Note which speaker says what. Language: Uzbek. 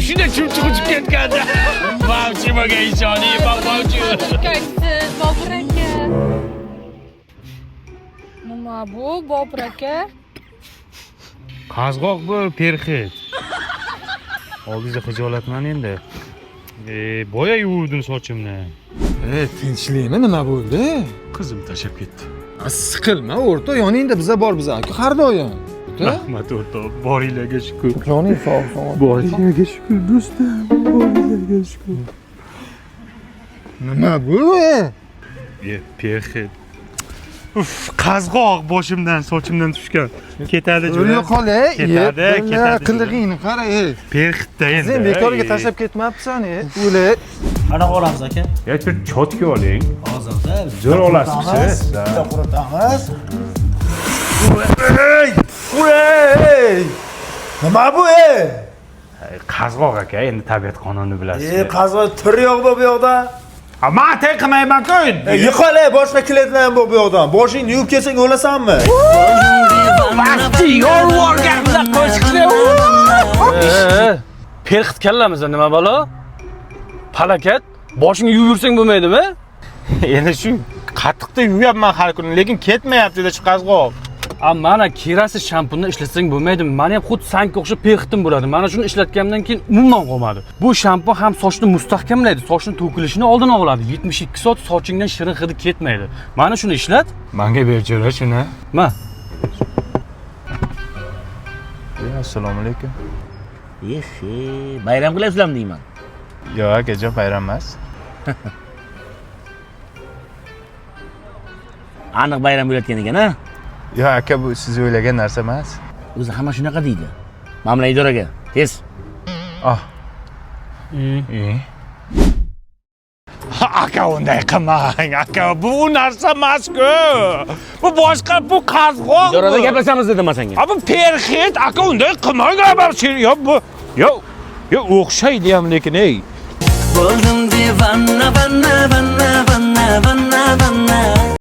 Speaker 1: shunday chumchuq uchib ketganda. Vavchi bo'lgan ishoniy, vavchi.
Speaker 2: Qaysiz Bobur aka? Nima bu Bobur aka?
Speaker 3: Qazg'oq bu perxit. Oldingizda xijolatman endi. Boya yuvdim sochimni.
Speaker 4: Tinchlikmi, nima bo'ldi?
Speaker 3: Qizim tashab ketdi.
Speaker 4: Siqilma o'rta, yoningda biza bor biza-ku har doim.
Speaker 3: Rahmat o'rtoq, boringlarga shukur.
Speaker 4: Joning sog'.
Speaker 3: Boringlarga shukur do'stim, boringlarga shukur.
Speaker 4: Nima bu?
Speaker 3: Perxit. Uf, qazg'oq boshimdan, sochimdan tushgan. Ketadi jo'ra.
Speaker 4: O'lib qolay.
Speaker 3: Ketadi.
Speaker 4: Qilig'ingni qara,
Speaker 3: Perxitda endi.
Speaker 4: Sen bekorga tashlab ketmabsan, o'lay.
Speaker 5: Qanaqa olamiz aka?
Speaker 3: Bir chotka oling.
Speaker 5: Hozirda
Speaker 3: Zo'r olasiz.
Speaker 5: bitta quritamiz. Nima bu
Speaker 3: Qazg'oq aka, endi tabiat qonunini bilasiz.
Speaker 5: Qazg'oq tiri yo'q bu yoqda.
Speaker 3: Men tay qilmayman-ku.
Speaker 5: Yiqol, boshqa klientlar bu yoqdan. Boshingni yuvib kelsang o'lasanmi?
Speaker 1: Perxit kallamizda nima balo? Palakat, boshingni yuvib yursang bo'lmaydimi?
Speaker 3: Endi shu qattiqda yuvyapman har kuni, lekin ketmayapti-da shu qazg'oq.
Speaker 1: Mana kerasiz shampunni ishlatsang bo'lmaydimi? Meni ham xuddi sanki o'xshab perxitim bo'ladi. Mana shuni ishlatgandan keyin umuman qolmadi. Bu shampun ham sochni mustahkamlaydi, sochning to'kilishini oldini oladi. 72 soat sochingdan shirin hidi ketmaydi. Mana shuni ishlat.
Speaker 3: Menga berjo'ra shuni.
Speaker 1: Ma.
Speaker 3: Assalomu alaykum.
Speaker 5: Bayram qilasizlarmi deyman.
Speaker 3: Yo'q, akajon, bayram emas.
Speaker 5: Aniq bayram bo'layotgan ekan-a?
Speaker 3: Yo'q, aka, bu siz o'ylagan narsa emas.
Speaker 5: O'zi hamma shunaqa deydi. Mana bilan idoraga. Tez.
Speaker 3: Aka, unday qilmang. Aka, bu narsa emas-ku. Bu boshqa, bu qazg'oq.
Speaker 5: Idorada gaplashamiz dedim senga.
Speaker 3: Bu perxit, aka, unday qilmang. Yo'q, bu yo'q, o'xshaydi ham lekin
Speaker 6: Bo'ldim divana, vanna, vanna, vanna, vanna, vanna.